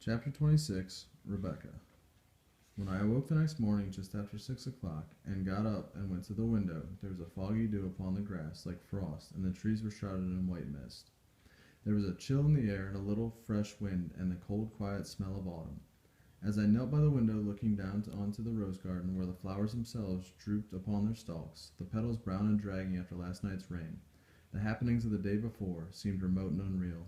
Chapter 26. Rebecca. When I awoke the next morning just after 6 o'clock, and got up and went to the window, there was a foggy dew upon the grass like frost, and the trees were shrouded in white mist. There was a chill in the air and a little fresh wind, and the cold, quiet smell of autumn. As I knelt by the window looking down onto the rose garden where the flowers themselves drooped upon their stalks, the petals brown and dragging after last night's rain, the happenings of the day before seemed remote and unreal.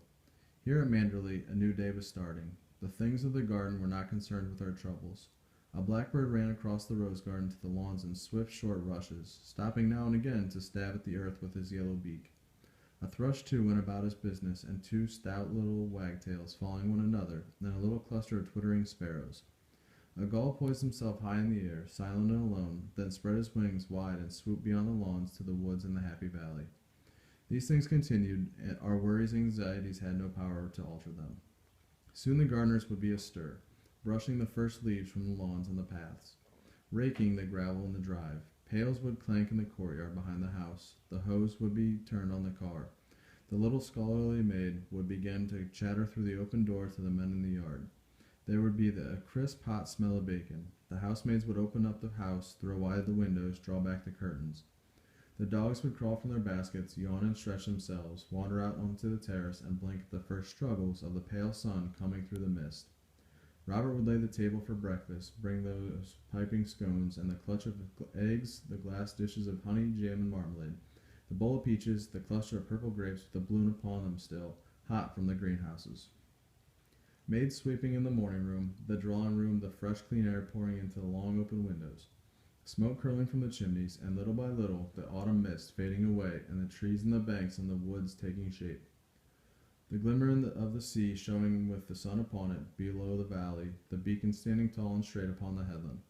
Here at Manderley a new day was starting. The things of the garden were not concerned with our troubles. A blackbird ran across the rose garden to the lawns in swift, short rushes, stopping now and again to stab at the earth with his yellow beak. A thrush, too, went about his business, and two stout little wagtails following one another, and a little cluster of twittering sparrows. A gull poised himself high in the air, silent and alone, then spread his wings wide and swooped beyond the lawns to the woods and the happy valley. These things continued, and our worries and anxieties had no power to alter them. Soon the gardeners would be astir, brushing the first leaves from the lawns and the paths, raking the gravel in the drive. Pails would clank in the courtyard behind the house. The hose would be turned on the car. The little scullery maid would begin to chatter through the open door to the men in the yard. There would be a crisp, hot smell of bacon. The housemaids would open up the house, throw wide the windows, draw back the curtains. The dogs would crawl from their baskets, yawn and stretch themselves, wander out onto the terrace, and blink at the first struggles of the pale sun coming through the mist. Robert would lay the table for breakfast, bring those piping scones, and the clutch of eggs, the glass dishes of honey, jam, and marmalade, the bowl of peaches, the cluster of purple grapes with the bloom upon them still, hot from the greenhouses. Maids sweeping in the morning room, the drawing room, the fresh, clean air pouring into the long open windows. Smoke curling from the chimneys, and little by little the autumn mist fading away, and the trees and the banks and the woods taking shape. The glimmer of the sea showing with the sun upon it, below the valley, the beacon standing tall and straight upon the headland.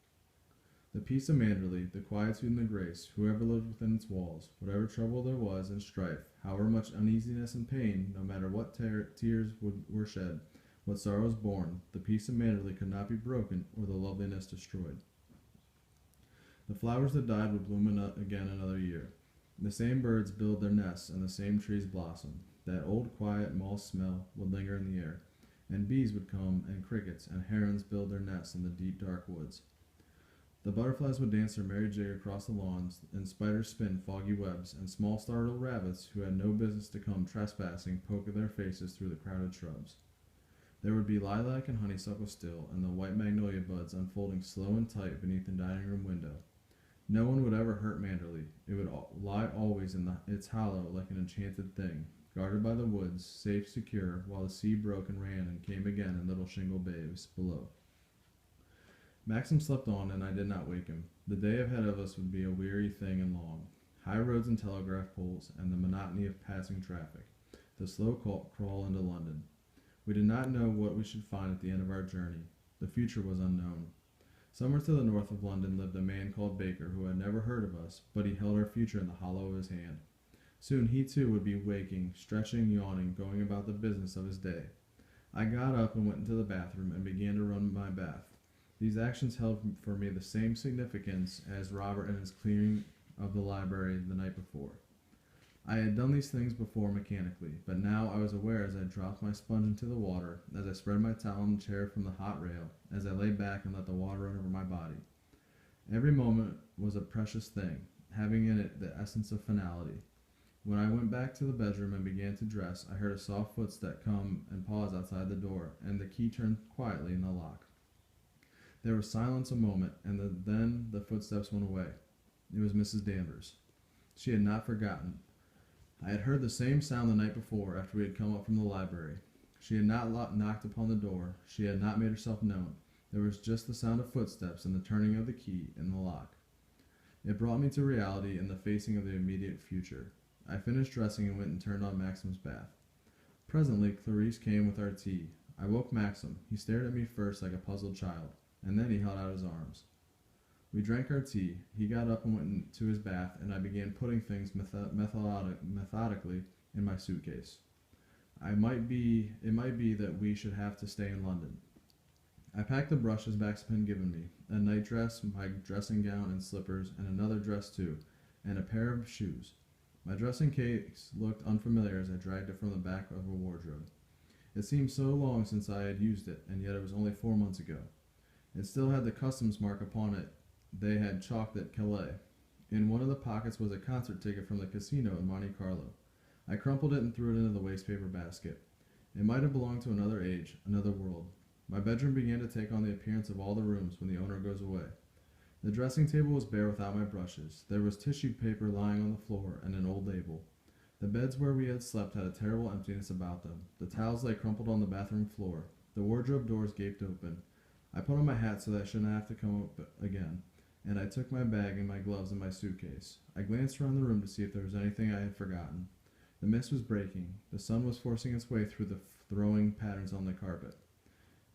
The peace of Manderley, the quietude and the grace, whoever lived within its walls, whatever trouble there was and strife, however much uneasiness and pain, no matter what tears were shed, what sorrows borne, the peace of Manderley could not be broken or the loveliness destroyed. The flowers that died would bloom again another year. The same birds build their nests, and the same trees blossom. That old, quiet, moss smell would linger in the air, and bees would come, and crickets, and herons build their nests in the deep, dark woods. The butterflies would dance their merry jig across the lawns, and spiders spin foggy webs, and small startled rabbits, who had no business to come trespassing, poke their faces through the crowded shrubs. There would be lilac and honeysuckle still, and the white magnolia buds unfolding slow and tight beneath the dining room window. No one would ever hurt Manderley. It would lie always in its hollow like an enchanted thing, guarded by the woods, safe, secure, while the sea broke and ran and came again in little shingle bays below. Maxim slept on, and I did not wake him. The day ahead of us would be a weary thing and long. High roads and telegraph poles, and the monotony of passing traffic. The slow crawl into London. We did not know what we should find at the end of our journey. The future was unknown. Somewhere to the north of London lived a man called Baker, who had never heard of us, but he held our future in the hollow of his hand. Soon he too would be waking, stretching, yawning, going about the business of his day. I got up and went into the bathroom and began to run my bath. These actions held for me the same significance as Robert and his clearing of the library the night before. I had done these things before mechanically, but now I was aware as I dropped my sponge into the water, as I spread my towel in the chair from the hot rail, as I lay back and let the water run over my body. Every moment was a precious thing, having in it the essence of finality. When I went back to the bedroom and began to dress, I heard a soft footstep come and pause outside the door, and the key turned quietly in the lock. There was silence a moment, and then the footsteps went away. It was Mrs. Danvers. She had not forgotten. I had heard the same sound the night before after we had come up from the library. She had not knocked upon the door. She had not made herself known. There was just the sound of footsteps and the turning of the key in the lock. It brought me to reality and the facing of the immediate future. I finished dressing and went and turned on Maxim's bath. Presently, Clarice came with our tea. I woke Maxim. He stared at me first like a puzzled child, and then he held out his arms. We drank our tea. He got up and went into his bath, and I began putting things methodically in my suitcase. It might be that we should have to stay in London. I packed the brushes Maxim had given me, a nightdress, my dressing gown and slippers, and another dress too, and a pair of shoes. My dressing case looked unfamiliar as I dragged it from the back of a wardrobe. It seemed so long since I had used it, and yet it was only 4 months ago. It still had the customs mark upon it they had chalked at Calais. In one of the pockets was a concert ticket from the casino in Monte Carlo. I crumpled it and threw it into the wastepaper basket. It might have belonged to another age, another world. My bedroom began to take on the appearance of all the rooms when the owner goes away. The dressing table was bare without my brushes. There was tissue paper lying on the floor and an old label. The beds where we had slept had a terrible emptiness about them. The towels lay crumpled on the bathroom floor. The wardrobe doors gaped open. I put on my hat so that I shouldn't have to come up again, and I took my bag and my gloves and my suitcase. I glanced around the room to see if there was anything I had forgotten. The mist was breaking. The sun was forcing its way through the throwing patterns on the carpet.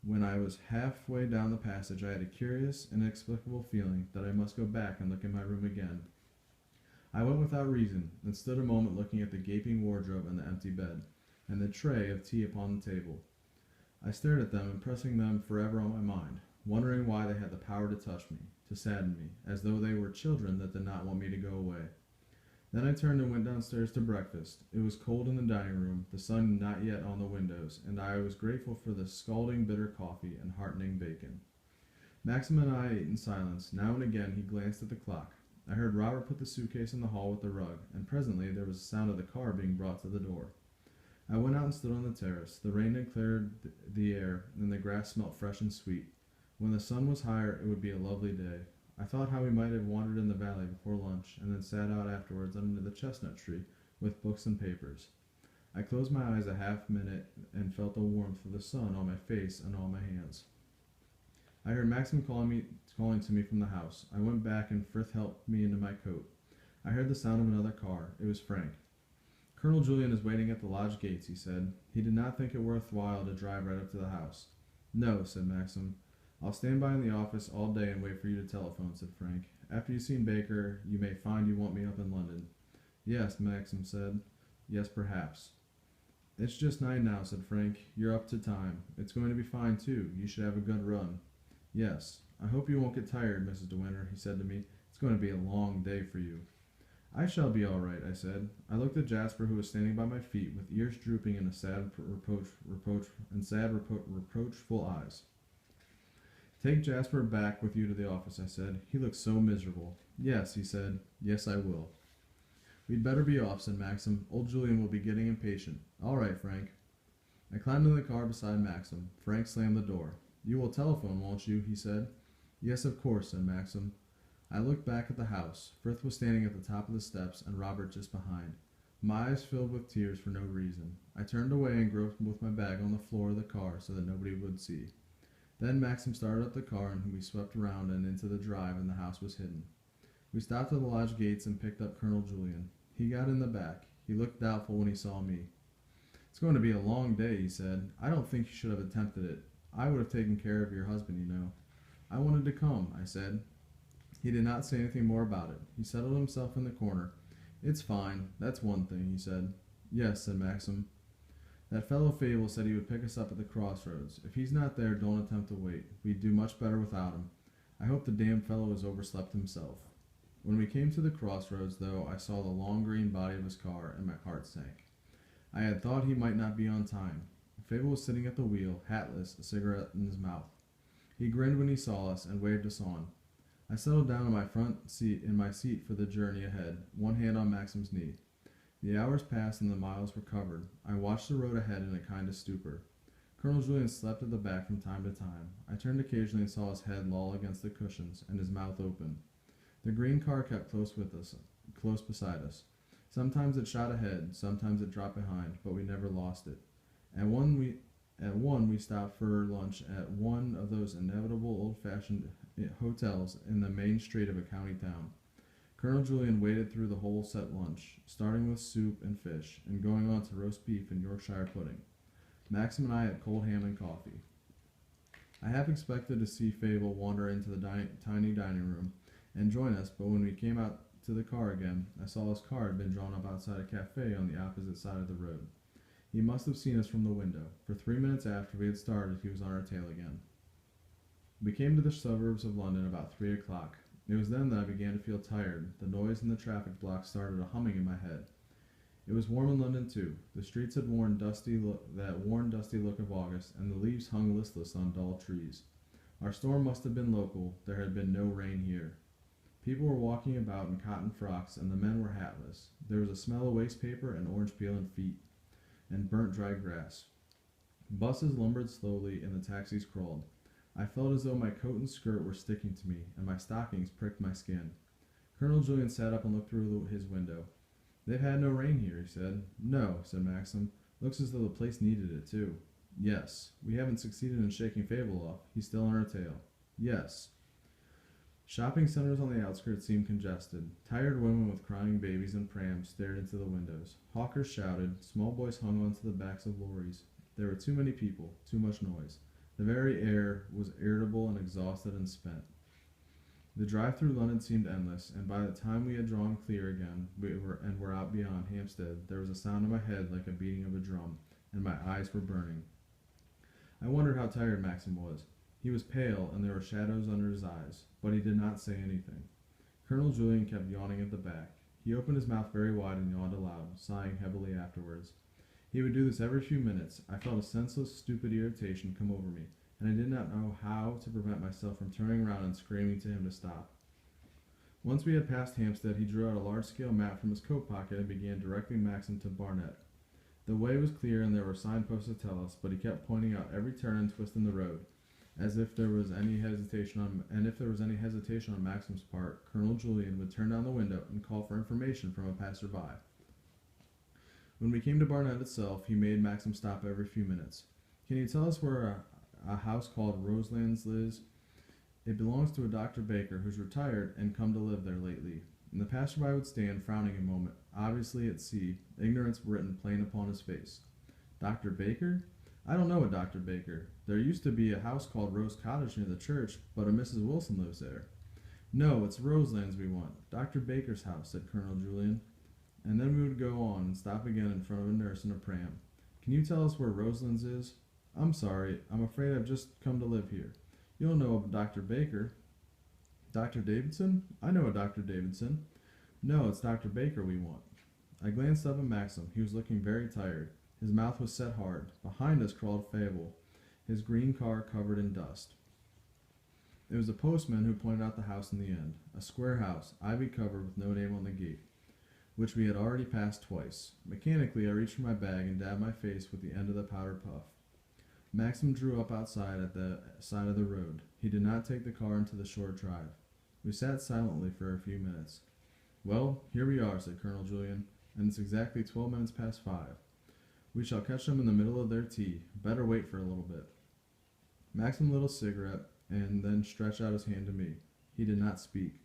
When I was halfway down the passage, I had a curious, inexplicable feeling that I must go back and look in my room again. I went without reason, and stood a moment looking at the gaping wardrobe and the empty bed, and the tray of tea upon the table. I stared at them, impressing them forever on my mind, wondering why they had the power to touch me, to sadden me, as though they were children that did not want me to go away. Then I turned and went downstairs to breakfast. It was cold in the dining room, the sun not yet on the windows, and I was grateful for the scalding bitter coffee and heartening bacon. Maxim and I ate in silence. Now and again he glanced at the clock. I heard Robert put the suitcase in the hall with the rug, and presently there was a sound of the car being brought to the door. I went out and stood on the terrace. The rain had cleared the air, and the grass smelt fresh and sweet. When the sun was higher, it would be a lovely day. I thought how we might have wandered in the valley before lunch, and then sat out afterwards under the chestnut tree with books and papers. I closed my eyes a half minute and felt the warmth of the sun on my face and on my hands. I heard Maxim calling to me from the house. I went back, and Frith helped me into my coat. I heard the sound of another car. It was Frank. Colonel Julian is waiting at the lodge gates, he said. He did not think it worthwhile to drive right up to the house. No, said Maxim. I'll stand by in the office all day and wait for you to telephone, said Frank. After you've seen Baker, you may find you want me up in London. Yes, Maxim said. Yes, perhaps. It's just 9 now, said Frank. You're up to time. It's going to be fine, too. You should have a good run. Yes. I hope you won't get tired, Mrs. De Winter, he said to me. It's going to be a long day for you. I shall be all right, I said. I looked at Jasper, who was standing by my feet, with ears drooping and reproachful eyes. Take Jasper back with you to the office, I said. He looks so miserable. Yes, he said. Yes, I will. We'd better be off, said Maxim. Old Julian will be getting impatient. All right, Frank. I climbed into the car beside Maxim. Frank slammed the door. You will telephone, won't you? He said. Yes, of course, said Maxim. I looked back at the house. Frith was standing at the top of the steps, and Robert just behind. My eyes filled with tears for no reason. I turned away and groped with my bag on the floor of the car so that nobody would see. Then Maxim started up the car, and we swept around and into the drive, and the house was hidden. We stopped at the lodge gates and picked up Colonel Julian. He got in the back. He looked doubtful when he saw me. It's going to be a long day, he said. I don't think you should have attempted it. I would have taken care of your husband, you know. I wanted to come, I said. He did not say anything more about it. He settled himself in the corner. It's fine. That's one thing, he said. Yes, said Maxim. That fellow Fable said he would pick us up at the crossroads. If he's not there, don't attempt to wait. We'd do much better without him. I hope the damned fellow has overslept himself. When we came to the crossroads, though, I saw the long green body of his car, and my heart sank. I had thought he might not be on time. Fable was sitting at the wheel, hatless, a cigarette in his mouth. He grinned when he saw us and waved us on. I settled down in my seat for the journey ahead, one hand on Maxim's knee. The hours passed and the miles were covered. I watched the road ahead in a kind of stupor. Colonel Julian slept at the back from time to time. I turned occasionally and saw his head loll against the cushions and his mouth open. The green car kept close beside us. Sometimes it shot ahead, sometimes it dropped behind, but we never lost it. At one we stopped for lunch at one of those inevitable old-fashioned hotels in the main street of a county town. Colonel Julian waded through the whole set lunch, starting with soup and fish, and going on to roast beef and Yorkshire pudding. Maxim and I had cold ham and coffee. I half expected to see Fable wander into the tiny dining room and join us, but when we came out to the car again, I saw his car had been drawn up outside a cafe on the opposite side of the road. He must have seen us from the window, for 3 minutes after we had started he was on our tail again. We came to the suburbs of London about 3 o'clock. It was then that I began to feel tired. The noise in the traffic block started a humming in my head. It was warm in London too. The streets had that worn, dusty look of August, and the leaves hung listless on dull trees. Our storm must have been local. There had been no rain here. People were walking about in cotton frocks, and the men were hatless. There was a smell of waste paper and orange peel and feet, and burnt dry grass. Buses lumbered slowly, and the taxis crawled. I felt as though my coat and skirt were sticking to me, and my stockings pricked my skin. Colonel Julian sat up and looked through his window. "They've had no rain here," he said. "No," said Maxim. "Looks as though the place needed it, too." "Yes." "We haven't succeeded in shaking Fable off. He's still on our tail." "Yes." Shopping centers on the outskirts seemed congested. Tired women with crying babies and prams stared into the windows. Hawkers shouted. Small boys hung onto the backs of lorries. There were too many people, too much noise. The very air was irritable and exhausted and spent. The drive through London seemed endless, and by the time we had drawn clear again and were out beyond Hampstead, there was a sound in my head like a beating of a drum, and my eyes were burning. I wondered how tired Maxim was. He was pale, and there were shadows under his eyes, but he did not say anything. Colonel Julian kept yawning at the back. He opened his mouth very wide and yawned aloud, sighing heavily afterwards. He would do this every few minutes. I felt a senseless, stupid irritation come over me, and I did not know how to prevent myself from turning around and screaming to him to stop. Once we had passed Hampstead, he drew out a large-scale map from his coat pocket and began directing Maxim to Barnet. The way was clear and there were signposts to tell us, but he kept pointing out every turn and twist in the road, as if there was any hesitation on Maxim's part, Colonel Julian would turn down the window and call for information from a passer-by. When we came to Barnet itself, he made Maxim stop every few minutes. "Can you tell us where a house called Roselands is? It belongs to a Dr. Baker, who's retired and come to live there lately." And the passerby would stand, frowning a moment, obviously at sea, ignorance written plain upon his face. "Dr. Baker? I don't know a Dr. Baker. There used to be a house called Rose Cottage near the church, but a Mrs. Wilson lives there." "No, it's Roselands we want. Dr. Baker's house," said Colonel Julian. And then we would go on and stop again in front of a nurse in a pram. "Can you tell us where Roselands is?" "I'm sorry. I'm afraid I've just come to live here." "You'll know a Dr. Baker." "Dr. Davidson? I know a Dr. Davidson." "No, it's Dr. Baker we want." I glanced up at Maxim. He was looking very tired. His mouth was set hard. Behind us crawled Fable, his green car covered in dust. It was the postman who pointed out the house in the end, a square house, ivy-covered with no name on the gate, which we had already passed twice. Mechanically, I reached for my bag and dabbed my face with the end of the powder puff. Maxim drew up outside at the side of the road. He did not take the car into the short drive. We sat silently for a few minutes. "Well, here we are," said Colonel Julian, "and it's exactly 12 minutes past 5. We shall catch them in the middle of their tea. Better wait for a little bit." Maxim lit a cigarette and then stretched out his hand to me. He did not speak.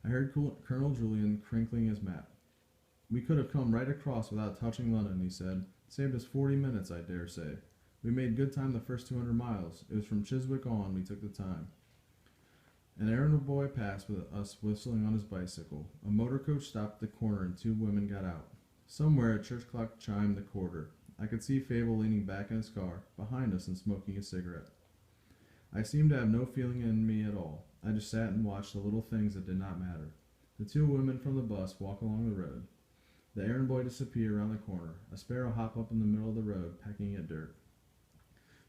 I heard Colonel Julian crinkling his map. "We could have come right across without touching London," he said. "Saved us 40 minutes, I dare say. We made good time the first 200 miles. It was from Chiswick on we took the time." An errand boy passed with us whistling on his bicycle. A motor coach stopped at the corner and 2 women got out. Somewhere a church clock chimed the quarter. I could see Fable leaning back in his car, behind us and smoking a cigarette. I seemed to have no feeling in me at all. I just sat and watched the little things that did not matter. The 2 women from the bus walk along the road. The errand boy disappear around the corner. A sparrow hop up in the middle of the road, pecking at dirt.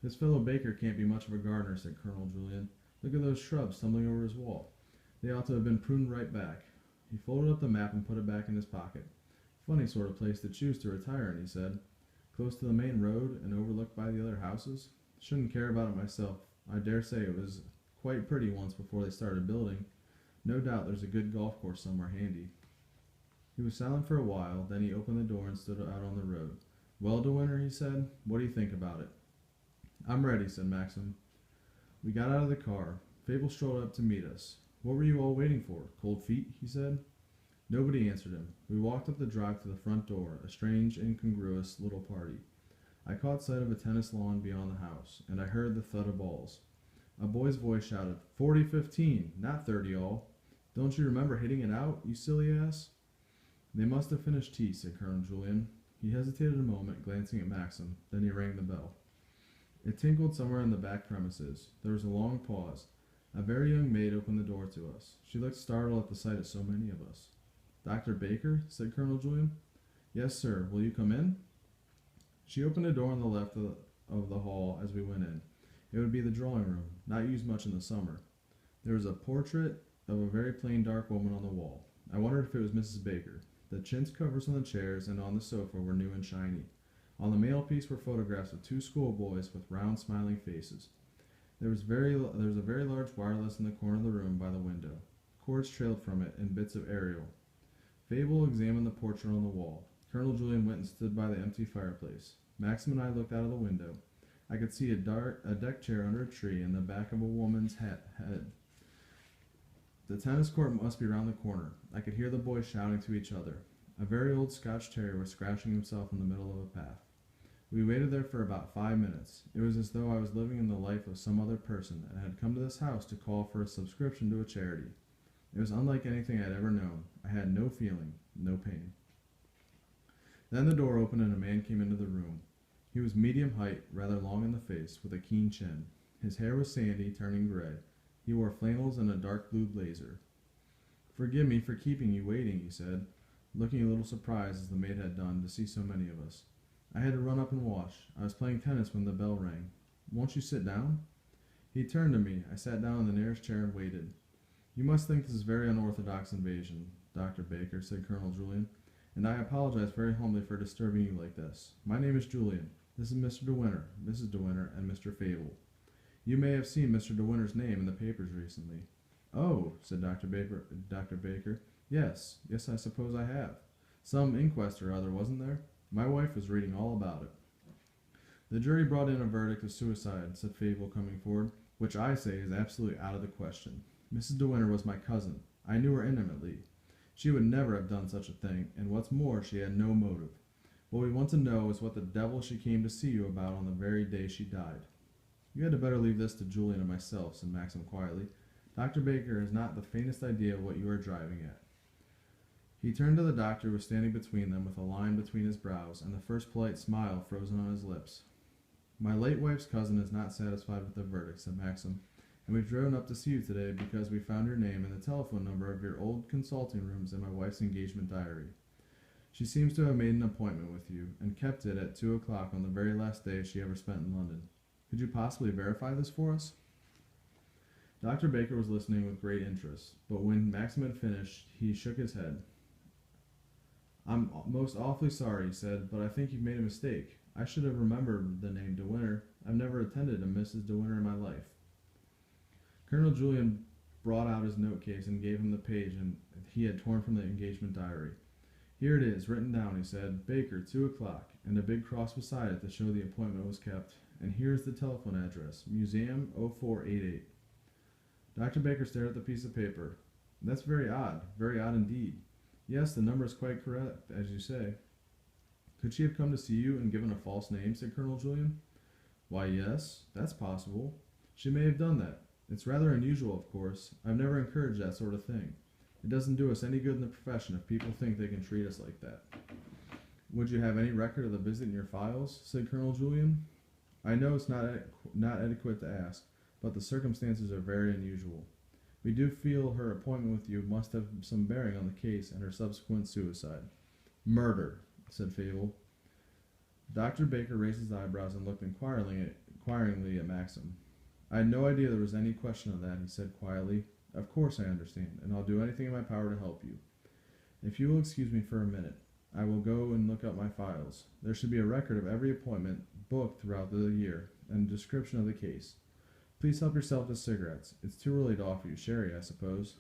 "This fellow Baker can't be much of a gardener," said Colonel Julian. "Look at those shrubs tumbling over his wall. They ought to have been pruned right back." He folded up the map and put it back in his pocket. "Funny sort of place to choose to retire in," he said. "Close to the main road and overlooked by the other houses. Shouldn't care about it myself. I dare say it was quite pretty once before they started building. No doubt there's a good golf course somewhere handy." He was silent for a while, then he opened the door and stood out on the road. "Well, De Winter," he said, "what do you think about it?" "I'm ready," said Maxim. We got out of the car. Fable strolled up to meet us. "What were you all waiting for? Cold feet?" he said. Nobody answered him. We walked up the drive to the front door, a strange, incongruous little party. I caught sight of a tennis lawn beyond the house, and I heard the thud of balls. A boy's voice shouted, 40-15, not 30 all. "Don't you remember hitting it out, you silly ass?" "They must have finished tea," said Colonel Julian. He hesitated a moment, glancing at Maxim. Then he rang the bell. It tinkled somewhere in the back premises. There was a long pause. A very young maid opened the door to us. She looked startled at the sight of so many of us. "Dr. Baker?" said Colonel Julian. Yes, sir. Will you come in? She opened a door on the left of the hall as we went in. It would be the drawing room, not used much in the summer. There was a portrait of a very plain dark woman on the wall. I wondered if it was Mrs. Baker. The chintz covers on the chairs and on the sofa were new and shiny. On the mantelpiece were photographs of two schoolboys with round, smiling faces. There was a very large wireless in the corner of the room by the window. Cords trailed from it in bits of aerial. Fable examined the portrait on the wall. Colonel Julian went and stood by the empty fireplace. Maxim and I looked out of the window. I could see a deck chair under a tree and the back of a woman's head. The tennis court must be round the corner. I could hear the boys shouting to each other. A very old Scotch terrier was scratching himself in the middle of a path. We waited there for about 5 minutes. It was as though I was living in the life of some other person and had come to this house to call for a subscription to a charity. It was unlike anything I had ever known. I had no feeling, no pain. Then the door opened and a man came into the room. He was medium height, rather long in the face, with a keen chin. His hair was sandy, turning gray. He wore flannels and a dark blue blazer. "Forgive me for keeping you waiting," he said, looking a little surprised as the maid had done to see so many of us. "I had to run up and wash. I was playing tennis when the bell rang. Won't you sit down?" He turned to me. I sat down in the nearest chair and waited. "You must think this is a very unorthodox invasion, Dr. Baker," said Colonel Julian, "and I apologize very humbly for disturbing you like this. My name is Julian. This is Mr. De Winter, Mrs. De Winter, and Mr. Fable. You may have seen Mr. De Winter's name in the papers recently." "Oh," said Dr. Baker. Yes, I suppose I have. Some inquest or other, wasn't there? My wife was reading all about it." "The jury brought in a verdict of suicide," said Fable, coming forward, "which I say is absolutely out of the question. Mrs. De Winter was my cousin. I knew her intimately. She would never have done such a thing, and what's more, she had no motive. What we want to know is what the devil she came to see you about on the very day she died." "You had better leave this to Julian and myself," said Maxim quietly. "Dr. Baker has not the faintest idea what you are driving at." He turned to the doctor, who was standing between them with a line between his brows and the first polite smile frozen on his lips. "My late wife's cousin is not satisfied with the verdict," said Maxim, "and we've driven up to see you today because we found your name and the telephone number of your old consulting rooms in my wife's engagement diary. She seems to have made an appointment with you, and kept it at 2 o'clock on the very last day she ever spent in London. Could you possibly verify this for us?" Dr. Baker was listening with great interest, but when Maxim had finished, he shook his head. "I'm most awfully sorry," he said, "but I think you've made a mistake. I should have remembered the name De Winter. I've never attended a Mrs. De Winter in my life." Colonel Julian brought out his note case and gave him the page he had torn from the engagement diary. "Here it is, written down," he said. "Baker, 2 o'clock, and a big cross beside it to show the appointment was kept. And here's the telephone address, Museum 0488. Dr. Baker stared at the piece of paper. "That's very odd indeed. Yes, the number is quite correct, as you say." "Could she have come to see you and given a false name?" said Colonel Julian. "Why, yes, that's possible. She may have done that. It's rather unusual, of course. I've never encouraged that sort of thing. It doesn't do us any good in the profession if people think they can treat us like that." "Would you have any record of the visit in your files?" said Colonel Julian. "I know it's not adequate to ask, but the circumstances are very unusual. We do feel her appointment with you must have some bearing on the case and her subsequent suicide." "Murder," said Fable. Dr. Baker raised his eyebrows and looked inquiringly at Maxim. "I had no idea there was any question of that," he said quietly. "Of course I understand, and I'll do anything in my power to help you. If you will excuse me for a minute, I will go and look up my files. There should be a record of every appointment booked throughout the year, and a description of the case. Please help yourself to cigarettes. It's too early to offer you sherry, I suppose."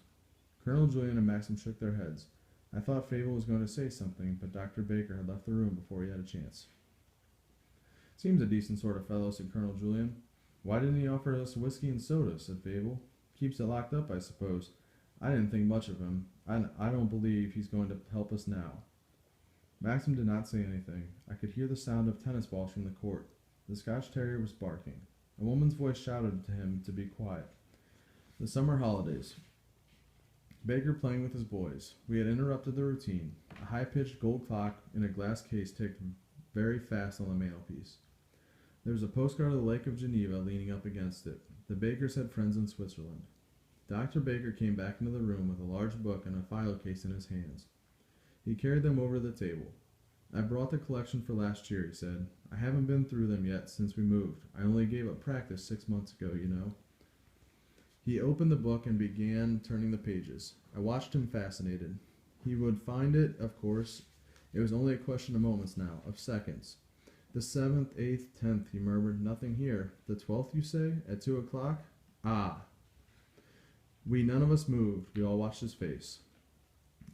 Colonel Julian and Maxim shook their heads. I thought Fable was going to say something, but Dr. Baker had left the room before he had a chance. "Seems a decent sort of fellow," said Colonel Julian. "Why didn't he offer us whiskey and soda?" said Fable. "Keeps it locked up, I suppose. I didn't think much of him. I don't believe he's going to help us now." Maxim did not say anything. I could hear the sound of tennis balls from the court. The Scotch terrier was barking. A woman's voice shouted to him to be quiet. The summer holidays. Baker playing with his boys. We had interrupted the routine. A high-pitched gold clock in a glass case ticked very fast on the mantelpiece. There was a postcard of the Lake of Geneva leaning up against it. The Bakers had friends in Switzerland. Dr. Baker came back into the room with a large book and a file case in his hands. He carried them over to the table. I brought the collection for last year, he said. I haven't been through them yet since we moved. I only gave up practice 6 months ago, you know. He opened the book and began turning the pages. I watched him fascinated. He would find it, of course. It was only a question of moments now, of seconds. The 7th, 8th, 10th, he murmured. Nothing here. The 12th, you say? At 2 o'clock? Ah. We none of us moved. We all watched his face.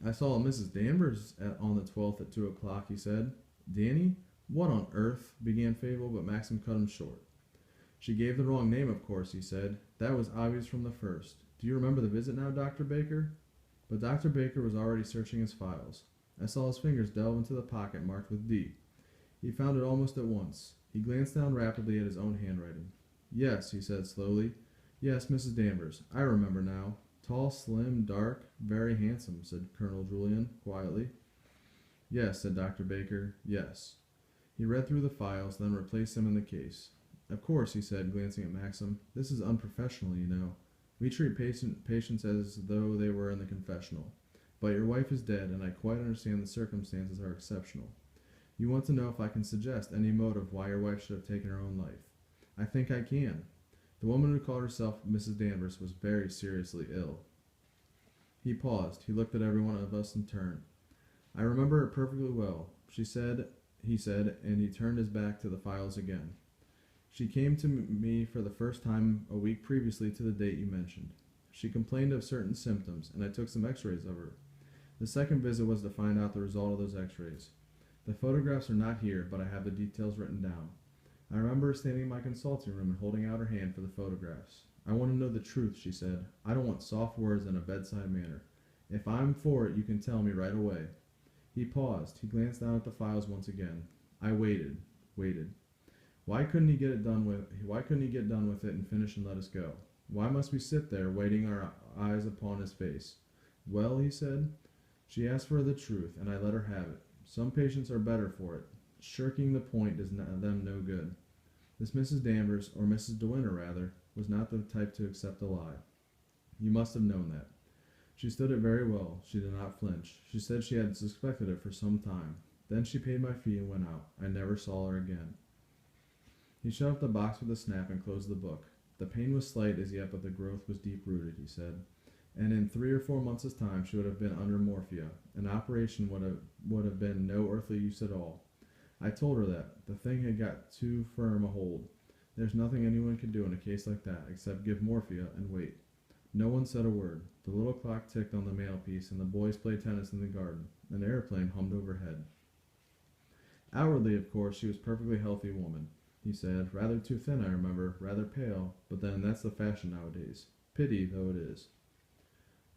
I saw Mrs. Danvers on the 12th at 2 o'clock, he said. Danny? What on earth? Began Fable, but Maxim cut him short. She gave the wrong name, of course, he said. That was obvious from the first. Do you remember the visit now, Dr. Baker? But Dr. Baker was already searching his files. I saw his fingers delve into the pocket marked with D. He found it almost at once. He glanced down rapidly at his own handwriting. Yes, he said slowly. Yes, Mrs. Danvers. I remember now. Tall, slim, dark, very handsome, said Colonel Julian, quietly. Yes, said Dr. Baker, yes. He read through the files, then replaced them in the case. Of course, he said, glancing at Maxim, this is unprofessional, you know. We treat patients as though they were in the confessional. But your wife is dead, and I quite understand the circumstances are exceptional. You want to know if I can suggest any motive why your wife should have taken her own life. I think I can. The woman who called herself Mrs. Danvers was very seriously ill. He paused. He looked at every one of us in turn. I remember it perfectly well, he said, and he turned his back to the files again. She came to me for the first time a week previously to the date you mentioned. She complained of certain symptoms, and I took some x-rays of her. The second visit was to find out the result of those x-rays. The photographs are not here, but I have the details written down. I remember her standing in my consulting room and holding out her hand for the photographs. I want to know the truth, she said. I don't want soft words in a bedside manner. If I'm for it, you can tell me right away. He paused. He glanced down at the files once again. I waited. Why couldn't he get done with it and finish and let us go? Why must we sit there, waiting our eyes upon his face? Well, he said, she asked for the truth, and I let her have it. Some patients are better for it. Shirking the point does them no good. This Mrs. Danvers, or Mrs. De Winter rather, was not the type to accept a lie. You must have known that. She stood it very well. She did not flinch. She said she had suspected it for some time. Then she paid my fee and went out. I never saw her again. He shut up the box with a snap and closed the book. The pain was slight as yet, but the growth was deep-rooted, he said. And in 3 or 4 months' time she would have been under morphia. An operation would have been no earthly use at all. I told her that. The thing had got too firm a hold. There's nothing anyone can do in a case like that except give morphia and wait. No one said a word. The little clock ticked on the mantelpiece, and the boys played tennis in the garden. An airplane hummed overhead. Outwardly, of course, she was a perfectly healthy woman, he said. Rather too thin, I remember, rather pale, but then that's the fashion nowadays. Pity, though it is.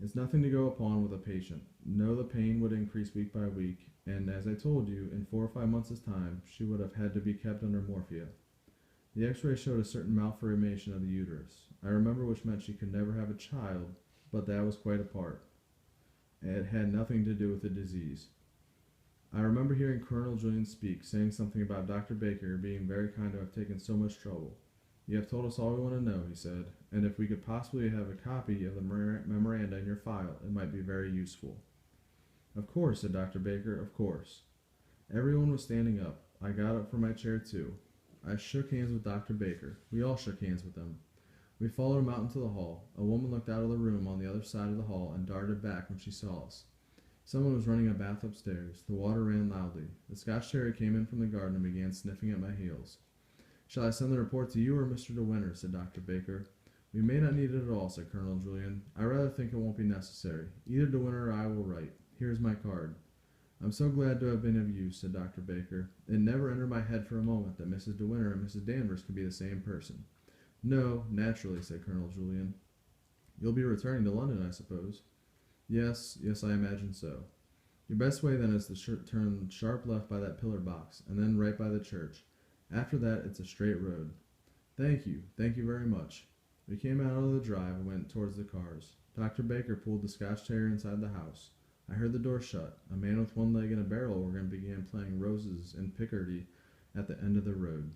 It's nothing to go upon with a patient. No, the pain would increase week by week, and as I told you, in 4 or 5 months' time, she would have had to be kept under morphia. The x-ray showed a certain malformation of the uterus. I remember which meant she could never have a child, but that was quite apart. It had nothing to do with the disease. I remember hearing Colonel Julian speak, saying something about Dr. Baker being very kind to have taken so much trouble. You have told us all we want to know, he said, and if we could possibly have a copy of the memoranda in your file, it might be very useful. Of course, said Dr. Baker, of course. Everyone was standing up. I got up from my chair, too. I shook hands with Dr. Baker. We all shook hands with him. We followed him out into the hall. A woman looked out of the room on the other side of the hall and darted back when she saw us. Someone was running a bath upstairs. The water ran loudly. The Scotch terrier came in from the garden and began sniffing at my heels. Shall I send the report to you or Mr. De Winter? Said Dr. Baker. We may not need it at all, said Colonel Julian. I rather think it won't be necessary. Either De Winter or I will write. Here is my card. I'm so glad to have been of use, said Dr. Baker. It never entered my head for a moment that Mrs. De Winter and Mrs. Danvers could be the same person. No, naturally, said Colonel Julian. You'll be returning to London, I suppose. Yes, I imagine so. Your best way then is to turn sharp left by that pillar box, and then right by the church. After that, it's a straight road. Thank you very much. We came out of the drive and went towards the cars. Dr. Baker pulled the Scotch terrier inside the house. I heard the door shut. A man with one leg and a barrel organ began playing Roses in Picardy at the end of the road.